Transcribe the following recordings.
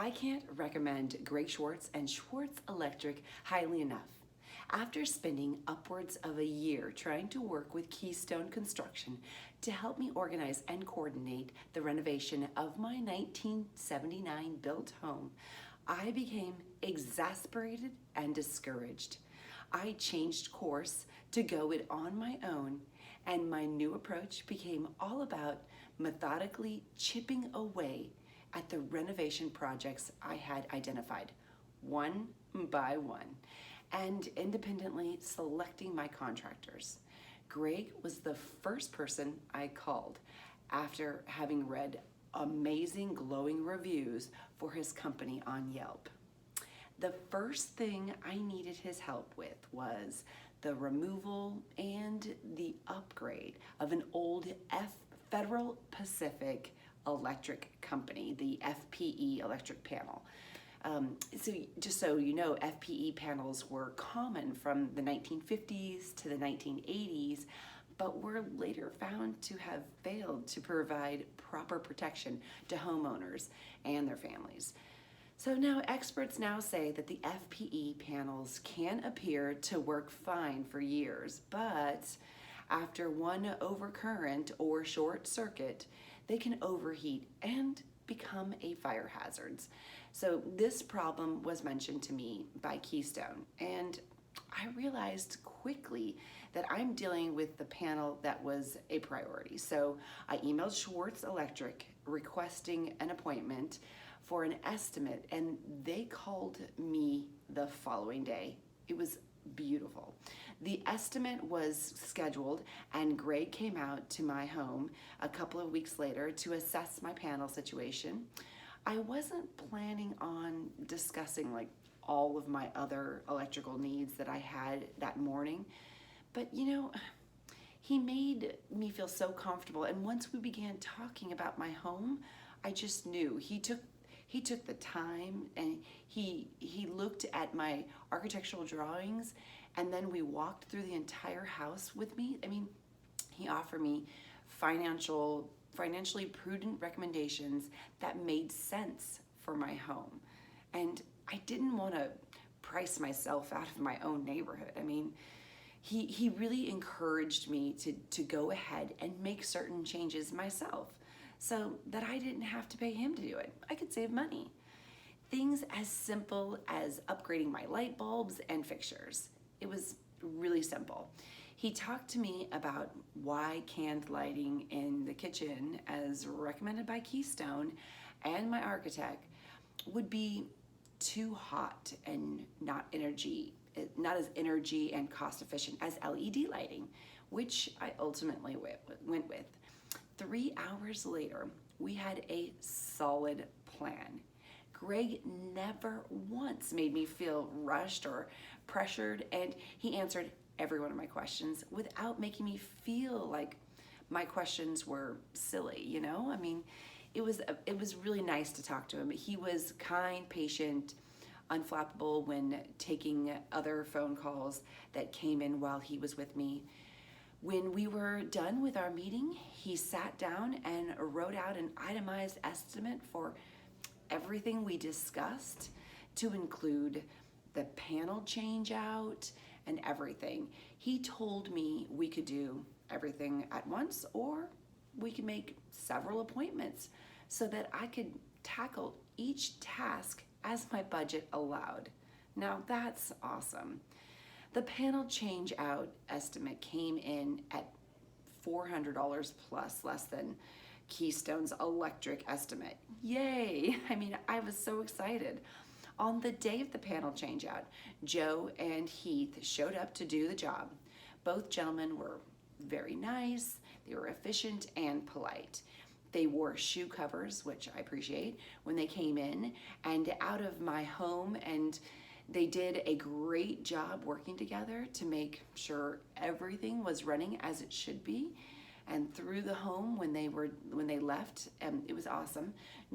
I can't recommend Greg Swartz and Swartz Electric highly enough. After spending upwards of a year trying to work with Keystone Construction to help me organize and coordinate the renovation of my 1979 built home, I became exasperated and discouraged. I changed course to go it on my own, and my new approach became all about methodically chipping away at the renovation projects I had identified, one by one, and independently selecting my contractors. Greg was the first person I called after having read amazing glowing reviews for his company on Yelp. The first thing I needed his help with was the removal and the upgrade of an old Federal Pacific electric company, the FPE electric panel. So just so you know, FPE panels were common from the 1950s to the 1980s, but were later found to have failed to provide proper protection to homeowners and their families. So now experts now say that the FPE panels can appear to work fine for years, but after one overcurrent or short circuit, they can overheat and become a fire hazard. So this problem was mentioned to me by Keystone, and I realized quickly that I'm dealing with the panel that was a priority. So I emailed Swartz Electric requesting an appointment for an estimate, and they called me the following day. It was beautiful. The estimate was scheduled, and Greg came out to my home a couple of weeks later to assess my panel situation. I wasn't planning on discussing like all of my other electrical needs that I had that morning, but he made me feel so comfortable, and once we began talking about my home, I just knew he took the time, and he looked at my architectural drawings, and then we walked through the entire house with me. I mean, he offered me financially prudent recommendations that made sense for my home. And I didn't want to price myself out of my own neighborhood. I mean, he really encouraged me to go ahead and make certain changes myself, so that I didn't have to pay him to do it. I could save money. Things as simple as upgrading my light bulbs and fixtures. It was really simple. He talked to me about why canned lighting in the kitchen, as recommended by Keystone and my architect, would be too hot and not as energy and cost efficient as LED lighting, which I ultimately went with. 3 hours later, we had a solid plan. Greg never once made me feel rushed or pressured, and he answered every one of my questions without making me feel like my questions were silly, I mean, it was really nice to talk to him. He was kind, patient, unflappable when taking other phone calls that came in while he was with me. When we were done with our meeting, he sat down and wrote out an itemized estimate for everything we discussed, to include the panel change out and everything. He told me we could do everything at once, or we could make several appointments so that I could tackle each task as my budget allowed. Now that's awesome. The panel change out estimate came in at $400 plus, less than Keystone's electric estimate. Yay! I mean, I was so excited. On the day of the panel change out, Joe and Heath showed up to do the job. Both gentlemen were very nice, they were efficient and polite. They wore shoe covers, which I appreciate, when they came in and out of my home, and they did a great job working together to make sure everything was running as it should be. And through the home when they left, it was awesome.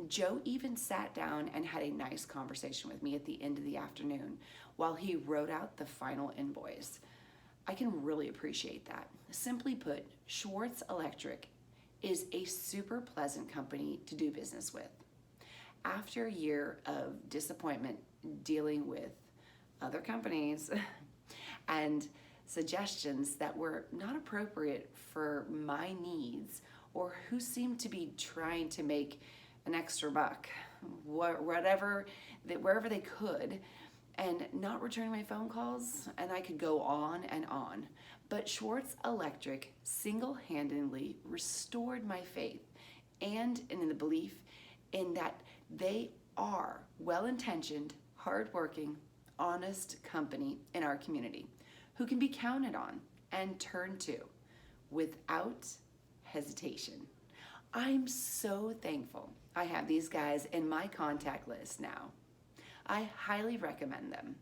Joe even sat down and had a nice conversation with me at the end of the afternoon while he wrote out the final invoice. I can really appreciate that. Simply put, Swartz Electric is a super pleasant company to do business with. After a year of disappointment dealing with other companies and suggestions that were not appropriate for my needs or who seemed to be trying to make an extra buck, wherever they could, and not returning my phone calls, and I could go on and on. But Swartz Electric single-handedly restored my faith and in the belief in that they are well-intentioned, hardworking, honest company in our community who can be counted on and turned to without hesitation. I'm so thankful I have these guys in my contact list now. I highly recommend them.